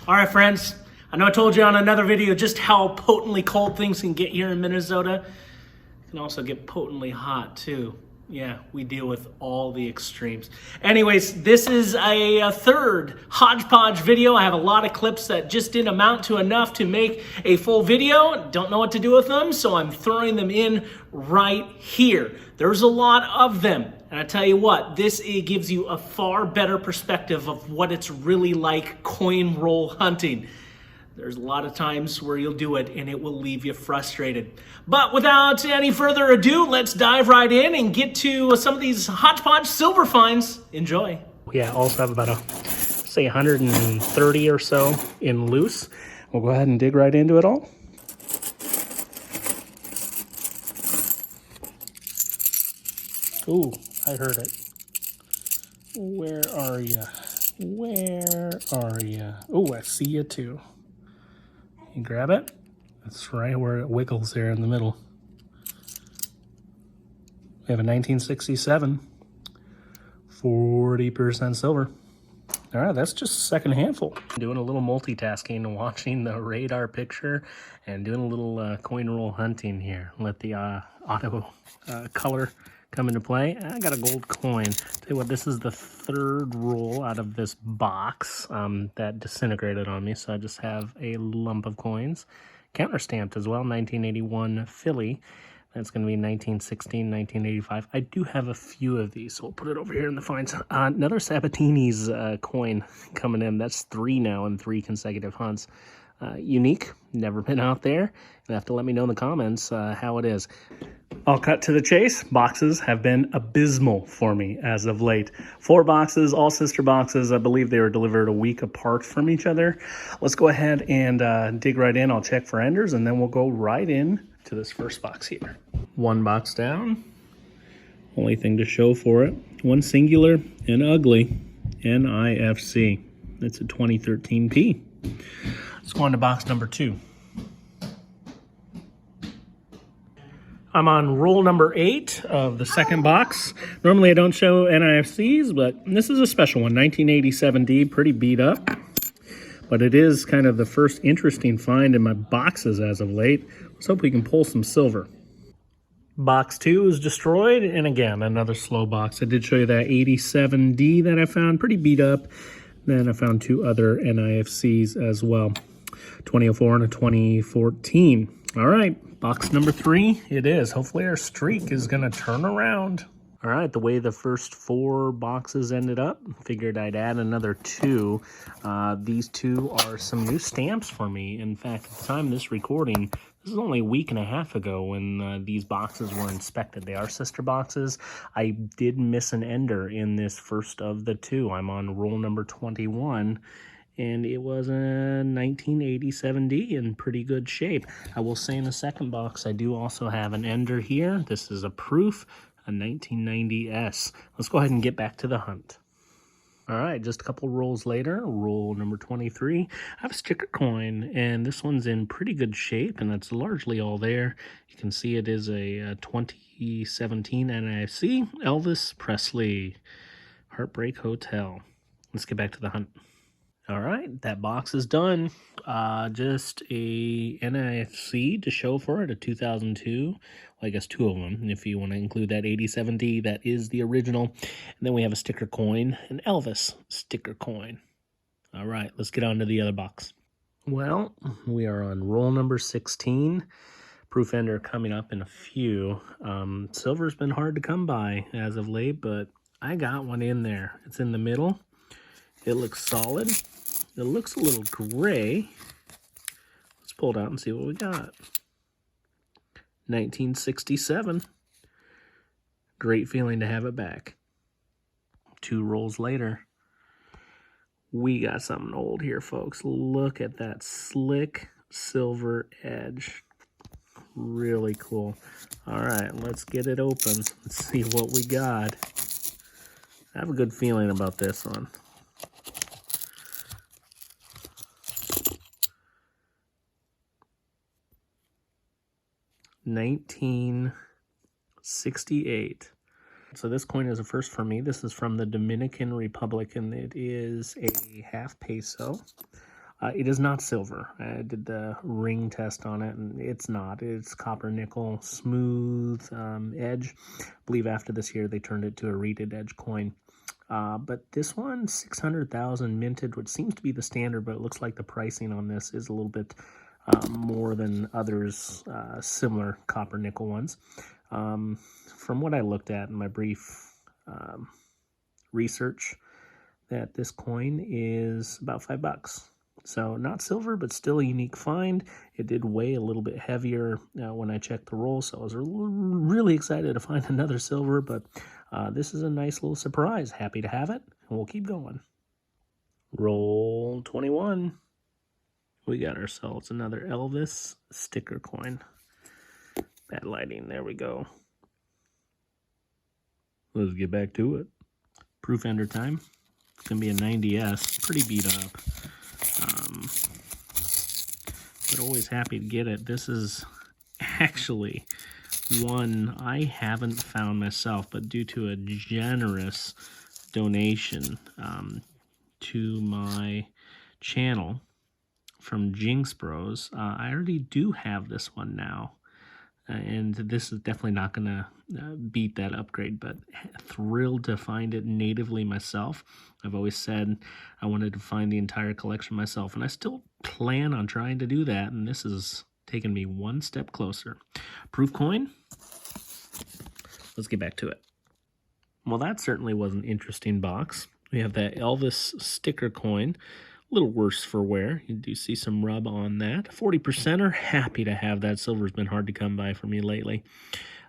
All right, friends. I know I told you on another video just how potently cold things can get here in Minnesota. It can also get potently hot too. Yeah, we deal with all the extremes. Anyways, this is a third hodgepodge video. I have a lot of clips that just didn't amount to enough to make a full video. Don't know what to do with them, so I'm throwing them in right here. There's a lot of them. And I tell you what, it gives you a far better perspective of what it's really like coin roll hunting. There's a lot of times where you'll do it and it will leave you frustrated. But without any further ado, let's dive right in and get to some of these hodgepodge silver finds. Enjoy. Yeah, also have about say 130 or so in loose. We'll go ahead and dig right into it all. Ooh, I heard it. Where are you? Where are you? Oh, I see you too. You grab it. That's right where it wiggles there in the middle. We have a 1967, 40% silver. All right, that's just a second handful. Doing a little multitasking, watching the radar picture and doing a little coin roll hunting here. Let the auto color come into play. I got a gold coin. Tell you what, this is the third roll out of this box that disintegrated on me, so I just have a lump of coins. Counter stamped as well, 1981 Philly. That's going to be 1916, 1985. I do have a few of these, so we'll put it over here in the finds. Another Sabatini's coin coming in. That's 3 now in 3 consecutive hunts. Unique, never been out there. You'll have to let me know in the comments how it is. I'll cut to the chase. Boxes have been abysmal for me as of late. 4 boxes, all sister boxes. I believe they were delivered a week apart from each other. Let's go ahead and dig right in. I'll check for enders, and then we'll go right in to this first box here. 1 box down. Only thing to show for it. 1 singular and ugly NIFC. It's a 2013 P. Let's go on to box number 2. I'm on roll number 8 of the second box. Normally I don't show NIFCs, but this is a special one. 1987D, pretty beat up. But it is kind of the first interesting find in my boxes as of late. Let's hope we can pull some silver. Box 2 is destroyed, and again, another slow box. I did show you that 87D that I found, pretty beat up. Then I found 2 other NIFCs as well. 2004 and a 2014. All right, box number 3, it is. Hopefully our streak is gonna turn around. All right, the way the first 4 boxes ended up, figured I'd add another 2. These 2 are some new stamps for me. In fact, at the time of this recording, this is only a week and a half ago when these boxes were inspected. They are sister boxes. I did miss an ender in this first of the 2. I'm on roll number 21. And it was a 1987D in pretty good shape. I will say in the second box, I do also have an ender here. This is a proof, a 1990S. Let's go ahead and get back to the hunt. All right, just a couple rolls later, roll number 23. I have a sticker coin, and this one's in pretty good shape, and it's largely all there. You can see it is a 2017 NIFC, Elvis Presley, Heartbreak Hotel. Let's get back to the hunt. All right, that box is done. Just a NIFC to show for it, a 2002. Well, I guess 2 of them, if you want to include that 87D, that is the original. And then we have a sticker coin, an Elvis sticker coin. All right, let's get on to the other box. Well, we are on roll number 16. Proof ender coming up in a few. Silver's been hard to come by as of late, but I got one in there. It's in the middle. It looks solid. It looks a little gray. Let's pull it out and see what we got. 1967. Great feeling to have it back. 2 rolls later, we got something old here, folks. Look at that slick silver edge. Really cool. All right, let's get it open. Let's see what we got. I have a good feeling about this one. $1968. So this coin is a first for me. This is from the Dominican Republic, and it is a half peso. It is not silver. I did the ring test on it, and it's not. It's copper nickel, smooth edge. I believe after this year they turned it to a reeded edge coin. But this one, 600,000 minted, which seems to be the standard, but it looks like the pricing on this is a little bit more than others, similar copper nickel ones. From what I looked at in my brief research, that this coin is about $5. So not silver, but still a unique find. It did weigh a little bit heavier when I checked the roll, so I was really excited to find another silver, but this is a nice little surprise. Happy to have it, and we'll keep going. Roll 21. We got ourselves another Elvis sticker coin. Bad lighting, there we go. Let's get back to it. Proof ender time. It's going to be a 90S, pretty beat up. But always happy to get it. This is actually one I haven't found myself, but due to a generous donation to my channel from Jinx Bros, I already do have this one now. And this is definitely not going to beat that upgrade, but thrilled to find it natively myself. I've always said I wanted to find the entire collection myself, and I still plan on trying to do that, and this has taken me one step closer. Proof coin. Let's get back to it. Well, that certainly was an interesting box. We have that Elvis sticker coin. A little worse for wear. You do see some rub on that. 40%er, happy to have that. Silver's been hard to come by for me lately.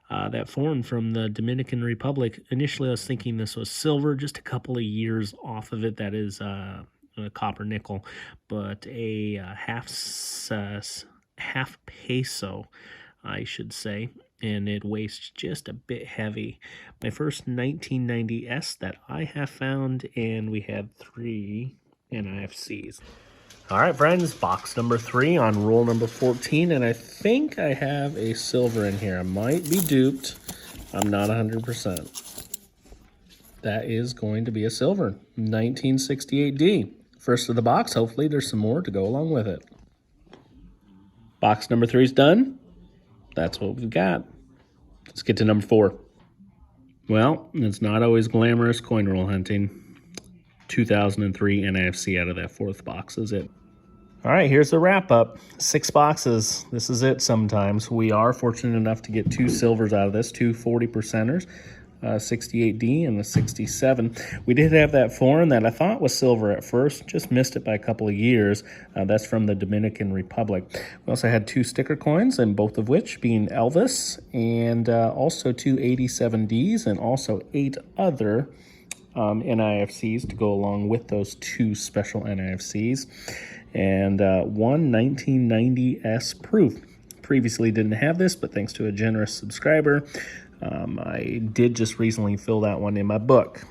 That foreign from the Dominican Republic, initially I was thinking this was silver, just a couple of years off of it. That is a copper nickel, but a half peso, I should say, and it weighs just a bit heavy. My first 1990S that I have found, and we had 3 NIFCs. All right, friends, box number 3 on roll number 14, and I think I have a silver in here. I might be duped. I'm not 100%. That is going to be a silver, 1968D. First of the box. Hopefully there's some more to go along with it. Box number 3 is done. That's what we've got. Let's get to number 4. Well, it's not always glamorous coin roll hunting. 2003 NIFC out of that 4th box is it. All right, here's the wrap up. 6 boxes. This is it sometimes. We are fortunate enough to get 2 silvers out of this, 2 40%ers, 68D and the 67. We did have that foreign that I thought was silver at first, just missed it by a couple of years. That's from the Dominican Republic. We also had 2 sticker coins, and both of which being Elvis, and also 2 87Ds, and also 8 other NIFCs to go along with those 2 special NIFCs, and one 1990S proof. Previously didn't have this, but thanks to a generous subscriber, I did just recently fill that one in my book.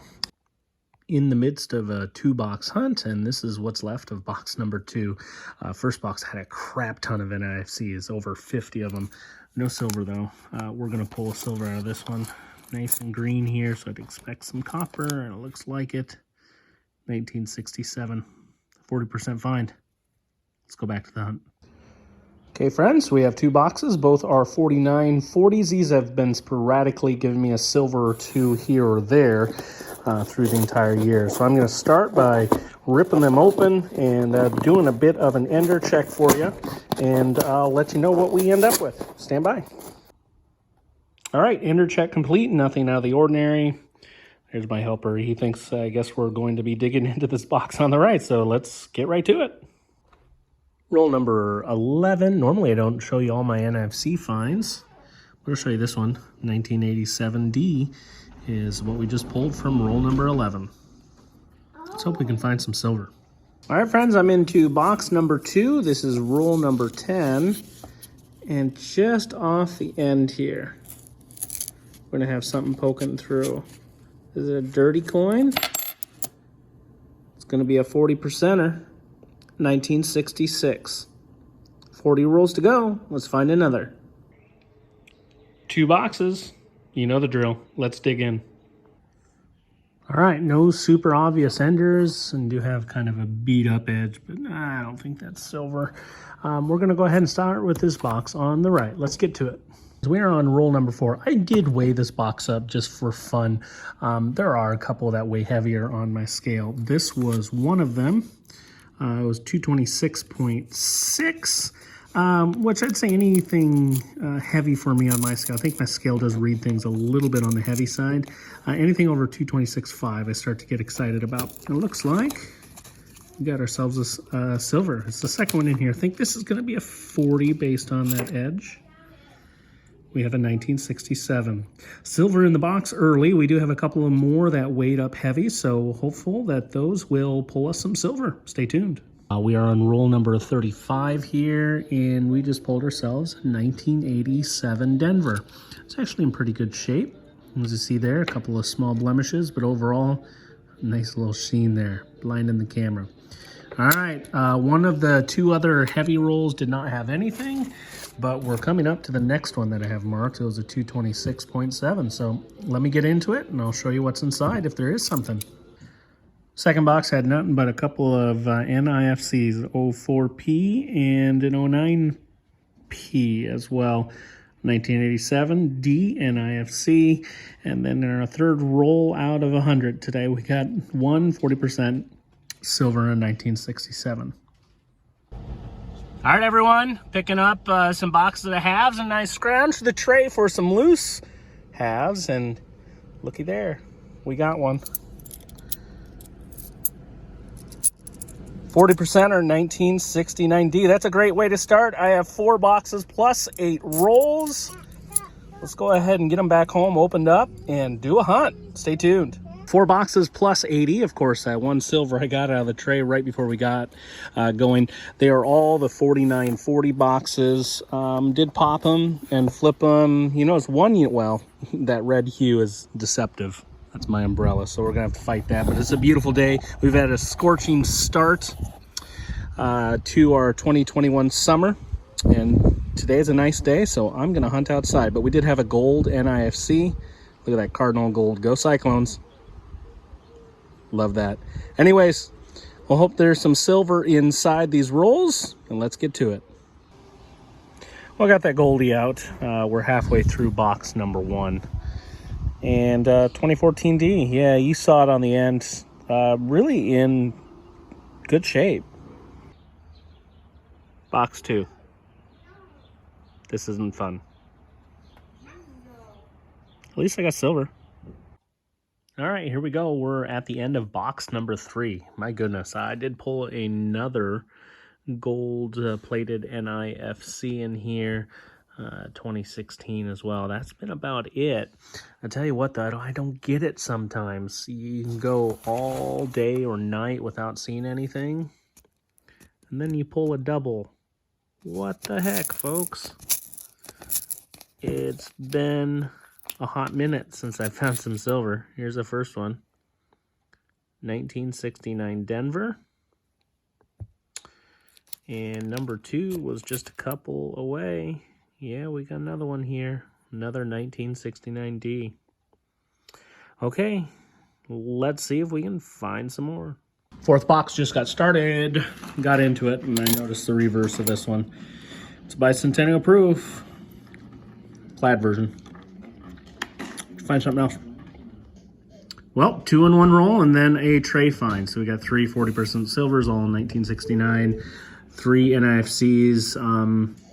In the midst of a 2-box hunt, and this is what's left of box number 2. First box had a crap ton of NIFCs, over 50 of them. No silver though. We're going to pull a silver out of this one. Nice and green here, so I'd expect some copper, and it looks like it. 1967, 40% find. Let's go back to the hunt. Okay, friends, we have 2 boxes. Both are 4940s. These have been sporadically giving me a silver or 2 here or there through the entire year. So I'm going to start by ripping them open and doing a bit of an ender check for you, and I'll let you know what we end up with. Stand by. All right, ender check complete, nothing out of the ordinary. There's my helper. He thinks, I guess we're going to be digging into this box on the right, so let's get right to it. Roll number 11. Normally I don't show you all my NFC finds. I'm going to show you this one. 1987D is what we just pulled from roll number 11. Let's hope we can find some silver. All right, friends, I'm into box number 2. This is roll number 10. And just off the end here, we're going to have something poking through. Is it a dirty coin? It's going to be a 40%er. 1966. 40 rolls to go. Let's find another. 2 boxes. You know the drill. Let's dig in. All right, no super obvious enders, and do have kind of a beat up edge, but I don't think that's silver. We're gonna go ahead and start with this box on the right. Let's get to it. So we are on roll number 4. I did weigh this box up just for fun. There are a couple that weigh heavier on my scale. This was one of them. It was 226.6. Which I'd say anything heavy for me on my scale. I think my scale does read things a little bit on the heavy side. Anything over 226.5 I start to get excited about. It looks like we got ourselves a silver. It's the second one in here. I think this is going to be a 40 based on that edge. We have a 1967. Silver in the box early. We do have a couple of more that weighed up heavy, so hopeful that those will pull us some silver. Stay tuned. We are on roll number 35 here, and we just pulled ourselves 1987 Denver. It's actually in pretty good shape. As you see there, a couple of small blemishes, but overall, nice little sheen there, blinding the camera. All right, one of the 2 other heavy rolls did not have anything, but we're coming up to the next one that I have marked. It was a 226.7, so let me get into it, and I'll show you what's inside if there is something. Second box had nothing but a couple of NIFCs, 04P and an 09P as well. 1987 D NIFC, and then in our third roll out of 100 today, we got 40% silver in 1967. All right, everyone, picking up some boxes of halves, and I scrounged the tray for some loose halves, and looky there, we got one. 40% or 1969D. That's a great way to start. I have 4 boxes plus 8 rolls. Let's go ahead and get them back home, opened up, and do a hunt. Stay tuned. 4 boxes plus 80. Of course, that one silver I got out of the tray right before we got going. They are all the 4940 boxes. Did pop them and flip them. You know, it's one, well, that red hue is deceptive. That's my umbrella, so we're gonna have to fight that. But it's a beautiful day. We've had a scorching start to our 2021 summer, and today is a nice day, so I'm gonna hunt outside. But we did have a gold NIFC. Look at that cardinal gold. Go Cyclones. Love that. Anyways, we'll hope there's some silver inside these rolls, and let's get to it. Well, I got that Goldie out. We're halfway through box number 1. And 2014D, yeah, you saw it on the end. Really in good shape. Box 2. This isn't fun. At least I got silver. All right, here we go. We're at the end of box number 3. My goodness, I did pull another gold plated NIFC in here. 2016 as well. That's been about it. I tell you what, though, I don't get it sometimes. You can go all day or night without seeing anything, and then you pull a double. What the heck, folks? It's been a hot minute since I found some silver. Here's the first one. 1969 Denver. And number 2 was just a couple away. Yeah, we got another one here. Another 1969D. Okay, let's see if we can find some more. 4th box just got started. Got into it, and I noticed the reverse of this one. It's bicentennial proof. Plaid version. Find something else. Well, 2 in 1 roll, and then a tray find. So we got 3 40% silvers, all in 1969. 3 NIFCs,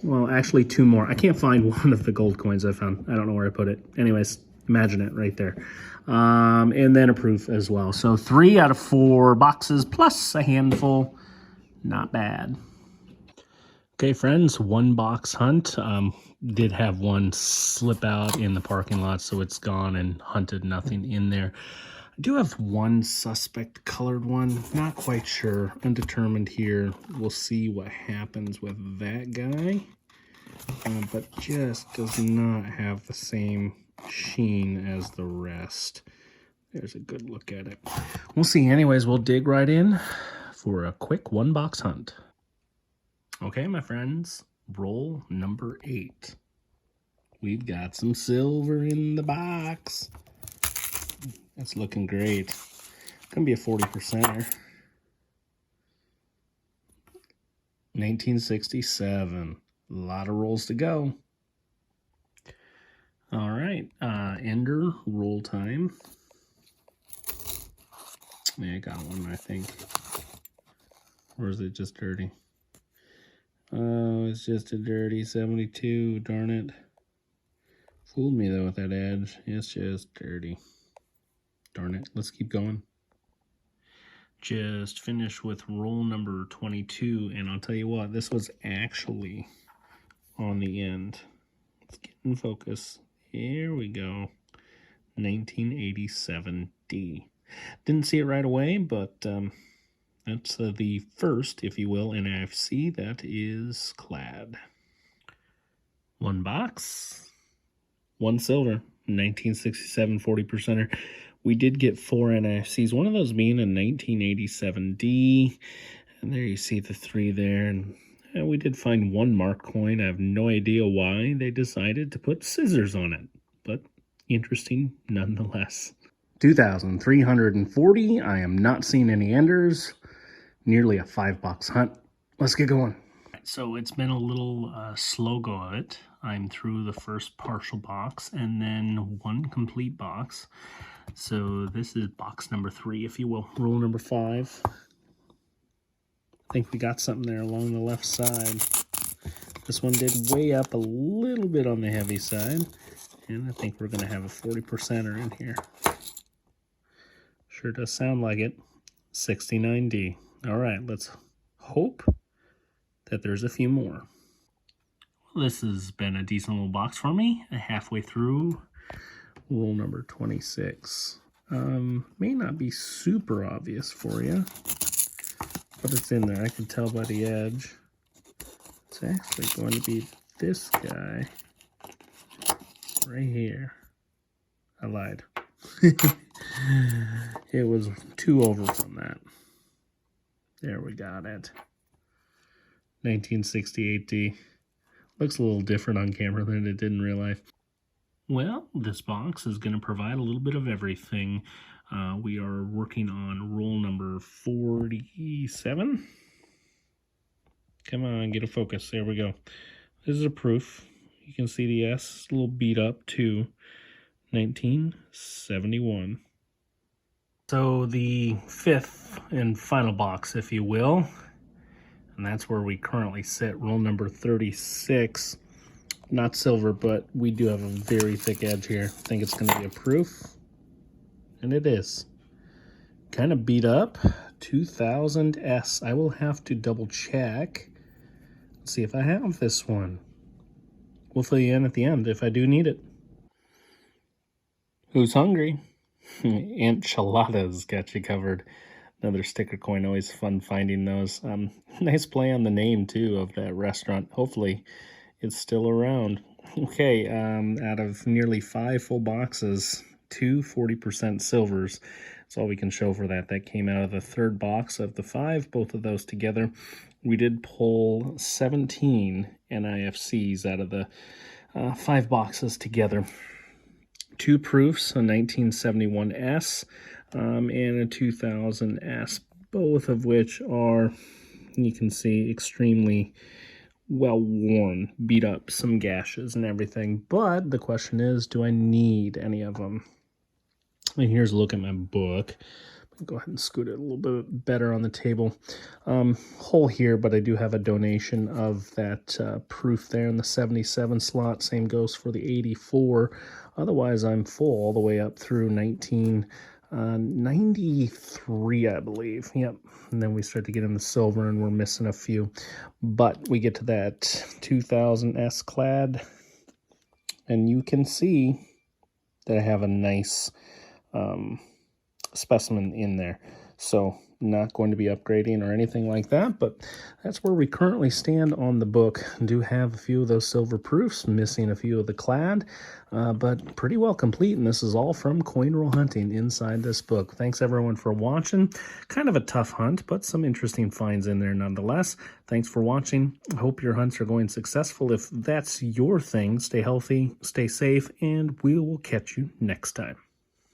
well, actually 2 more. I can't find one of the gold coins I found. I don't know where I put it. Anyways, imagine it right there. And then a proof as well. So 3 out of 4 boxes plus a handful. Not bad. Okay, friends, 1 box hunt. Did have one slip out in the parking lot, so it's gone and hunted nothing in there. I do have one suspect colored one. Not quite sure. Undetermined here. We'll see what happens with that guy. But just does not have the same sheen as the rest. There's a good look at it. We'll see. Anyways, we'll dig right in for a quick 1 box hunt. Okay, my friends. Roll number 8. We've got some silver in the box. That's looking great. Gonna be a 40%er. 1967. A lot of rolls to go. All right, Ender roll time. Yeah, I got one, I think. Or is it just dirty? Oh, it's just a dirty 72. Darn it. Fooled me though with that edge. It's just dirty. Darn it. Let's keep going. Just finished with roll number 22, and I'll tell you what, this was actually on the end. Let's get in focus. Here we go. 1987D. Didn't see it right away, but that's the first, if you will, NFC that is clad. One box, one silver, 1967 40%er. We did get 4 NFCs, one of those being a 1987D. And there you see the 3 there. And we did find one mark coin. I have no idea why they decided to put scissors on it, but interesting nonetheless. 2,340. I am not seeing any enders. Nearly a 5-box hunt. Let's get going. So it's been a little slow go of it. I'm through the first partial box and then one complete box. So this is box number 3, if you will. Roll number 5. I think we got something there along the left side. This one did way up a little bit on the heavy side. And I think we're going to have a 40%er in here. Sure does sound like it. 69D. All right, let's hope that there's a few more. Well, this has been a decent little box for me. Halfway through roll number 26. May not be super obvious for you, but it's in there. I can tell by the edge. It's actually going to be this guy right here. I lied. It was 2 over from that. There we got it. 1968D. Looks a little different on camera than it did in real life. Well, this box is going to provide a little bit of everything. We are working on roll number 47. Come on, get a focus. There we go. This is a proof. You can see the S, a little beat up to 1971. So the 5th and final box, if you will, and that's where we currently sit, roll number 36. Not silver, but we do have a very thick edge here. I think it's going to be a proof, and it is. Kind of beat up, 2000S. I will have to double check. Let's see if I have this one. We'll fill you in at the end if I do need it. Who's hungry? Enchiladas got you covered. Another sticker coin, always fun finding those. Nice play on the name, too, of that restaurant. Hopefully it's still around. Okay, out of nearly 5 full boxes, 2 40% silvers. That's all we can show for that. That came out of the 3rd box of the 5, both of those together. We did pull 17 NIFCs out of the 5 boxes together. 2 proofs, a 1971S and a 2000S, both of which are, you can see, extremely well worn, beat up, some gashes and everything. But the question is, do I need any of them? And here's a look at my book. Go ahead and scoot it a little bit better on the table. Hole here, but I do have a donation of that proof there in the 77 slot. Same goes for the 84. Otherwise, I'm full all the way up through 1993, I believe. Yep. And then we start to get into silver, and we're missing a few. But we get to that 2000S clad, and you can see that I have a nice specimen in there. So not going to be upgrading or anything like that, but that's where we currently stand on the book. Do have a few of those silver proofs, missing a few of the clad, but pretty well complete, and this is all from Coin Roll Hunting inside this book. Thanks everyone for watching. Kind of a tough hunt, but some interesting finds in there nonetheless. Thanks for watching. I hope your hunts are going successful. If that's your thing, stay healthy, stay safe, and we will catch you next time.